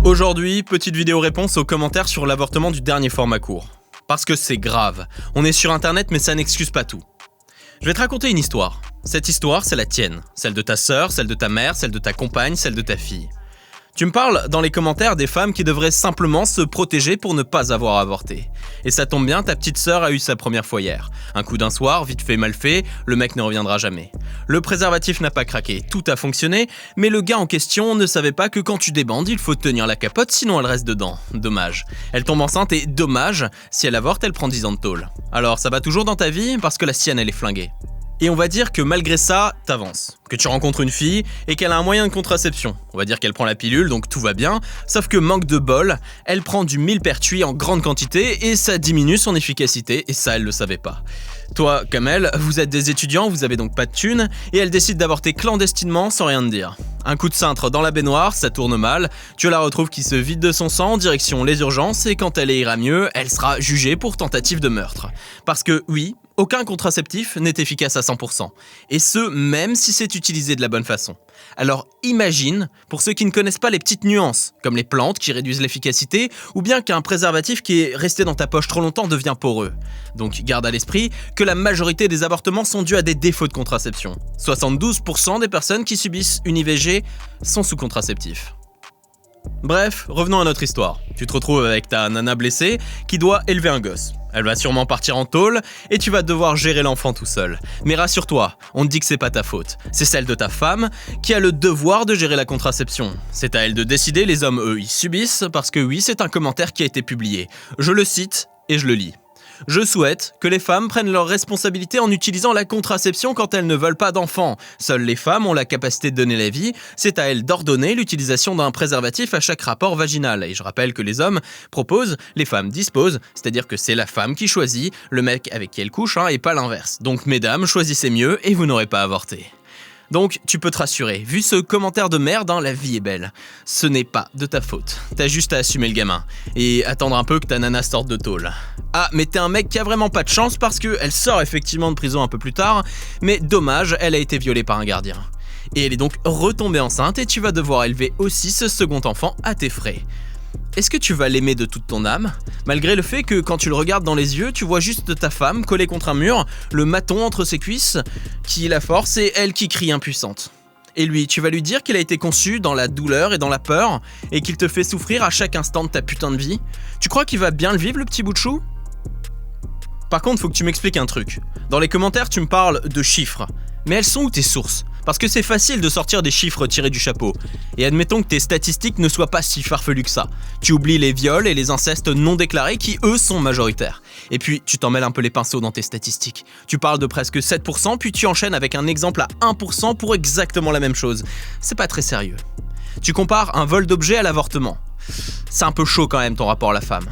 Aujourd'hui, petite vidéo réponse aux commentaires sur l'avortement du dernier format court. Parce que c'est grave. On est sur internet mais ça n'excuse pas tout. Je vais te raconter une histoire. Cette histoire, c'est la tienne. Celle de ta sœur, celle de ta mère, celle de ta compagne, celle de ta fille. Tu me parles dans les commentaires des femmes qui devraient simplement se protéger pour ne pas avoir avorté. Et ça tombe bien, ta petite sœur a eu sa première fois hier. Un coup d'un soir, vite fait mal fait, le mec ne reviendra jamais. Le préservatif n'a pas craqué, tout a fonctionné, mais le gars en question ne savait pas que quand tu débandes, il faut tenir la capote sinon elle reste dedans. Dommage. Elle tombe enceinte et dommage, si elle avorte, elle prend 10 ans de tôle. Alors ça va toujours dans ta vie parce que la sienne elle est flinguée. Et on va dire que malgré ça, t'avances. Que tu rencontres une fille et qu'elle a un moyen de contraception. On va dire qu'elle prend la pilule, donc tout va bien. Sauf que manque de bol, elle prend du millepertuis en grande quantité et ça diminue son efficacité et ça, elle le savait pas. Toi, comme elle, vous êtes des étudiants, vous avez donc pas de thunes et elle décide d'avorter clandestinement sans rien te dire. Un coup de cintre dans la baignoire, ça tourne mal. Tu la retrouves qui se vide de son sang en direction les urgences et quand elle ira mieux, elle sera jugée pour tentative de meurtre. Parce que oui, aucun contraceptif n'est efficace à 100%. Et ce, même si c'est utilisé de la bonne façon. Alors imagine, pour ceux qui ne connaissent pas les petites nuances, comme les plantes qui réduisent l'efficacité, ou bien qu'un préservatif qui est resté dans ta poche trop longtemps devient poreux. Donc garde à l'esprit que la majorité des avortements sont dus à des défauts de contraception. 72% des personnes qui subissent une IVG sont sous contraceptif. Bref, revenons à notre histoire. Tu te retrouves avec ta nana blessée qui doit élever un gosse. Elle va sûrement partir en tôle et tu vas devoir gérer l'enfant tout seul. Mais rassure-toi, on te dit que c'est pas ta faute. C'est celle de ta femme qui a le devoir de gérer la contraception. C'est à elle de décider, les hommes eux, ils subissent parce que oui, c'est un commentaire qui a été publié. Je le cite et je le lis. Je souhaite que les femmes prennent leurs responsabilités en utilisant la contraception quand elles ne veulent pas d'enfants. Seules les femmes ont la capacité de donner la vie. C'est à elles d'ordonner l'utilisation d'un préservatif à chaque rapport vaginal. Et je rappelle que les hommes proposent, les femmes disposent, c'est-à-dire que c'est la femme qui choisit le mec avec qui elle couche, et pas l'inverse. Donc mesdames, choisissez mieux et vous n'aurez pas avorté. Donc, tu peux te rassurer, vu ce commentaire de merde, la vie est belle. Ce n'est pas de ta faute. T'as juste à assumer le gamin. Et attendre un peu que ta nana sorte de tôle. Ah, mais t'es un mec qui a vraiment pas de chance parce qu'elle sort effectivement de prison un peu plus tard, mais dommage, elle a été violée par un gardien. Et elle est donc retombée enceinte et tu vas devoir élever aussi ce second enfant à tes frais. Est-ce que tu vas l'aimer de toute ton âme, malgré le fait que quand tu le regardes dans les yeux, tu vois juste ta femme collée contre un mur, le maton entre ses cuisses, qui la force et elle qui crie impuissante. Et lui, tu vas lui dire qu'il a été conçu dans la douleur et dans la peur, et qu'il te fait souffrir à chaque instant de ta putain de vie. Tu crois qu'il va bien le vivre, le petit bout de chou ? Par contre, faut que tu m'expliques un truc. Dans les commentaires, tu me parles de chiffres. Mais elles sont où tes sources ? Parce que c'est facile de sortir des chiffres tirés du chapeau. Et admettons que tes statistiques ne soient pas si farfelues que ça. Tu oublies les viols et les incestes non déclarés qui, eux, sont majoritaires. Et puis, tu t'en mêles un peu les pinceaux dans tes statistiques. Tu parles de presque 7%, puis tu enchaînes avec un exemple à 1% pour exactement la même chose. C'est pas très sérieux. Tu compares un vol d'objets à l'avortement. C'est un peu chaud quand même ton rapport à la femme.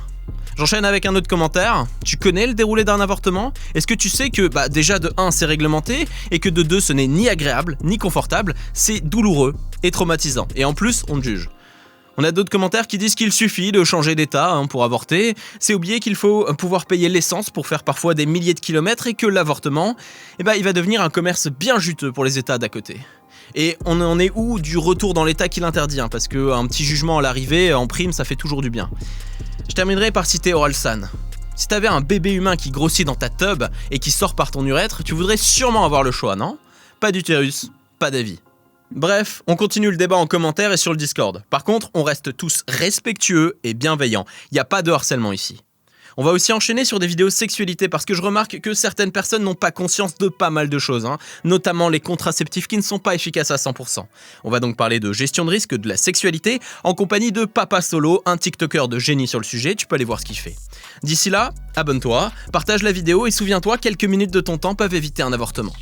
J'enchaîne avec un autre commentaire. Tu connais le déroulé d'un avortement ? Est-ce que tu sais que déjà de 1 c'est réglementé et que de 2 ce n'est ni agréable ni confortable, c'est douloureux et traumatisant. Et en plus, on te juge. On a d'autres commentaires qui disent qu'il suffit de changer d'état pour avorter. C'est oublier qu'il faut pouvoir payer l'essence pour faire parfois des milliers de kilomètres et que l'avortement, il va devenir un commerce bien juteux pour les états d'à côté. Et on en est où du retour dans l'état qui l'interdit, parce qu'un petit jugement à l'arrivée, en prime, ça fait toujours du bien. Je terminerai par citer Orelsan. Si t'avais un bébé humain qui grossit dans ta tub et qui sort par ton urètre, tu voudrais sûrement avoir le choix, non ? Pas d'utérus, pas d'avis. Bref, on continue le débat en commentaire et sur le Discord. Par contre, on reste tous respectueux et bienveillants. Il n'y a pas de harcèlement ici. On va aussi enchaîner sur des vidéos sexualité parce que je remarque que certaines personnes n'ont pas conscience de pas mal de choses, notamment les contraceptifs qui ne sont pas efficaces à 100%. On va donc parler de gestion de risque, de la sexualité, en compagnie de Papa Solo, un TikToker de génie sur le sujet, tu peux aller voir ce qu'il fait. D'ici là, abonne-toi, partage la vidéo et souviens-toi, quelques minutes de ton temps peuvent éviter un avortement.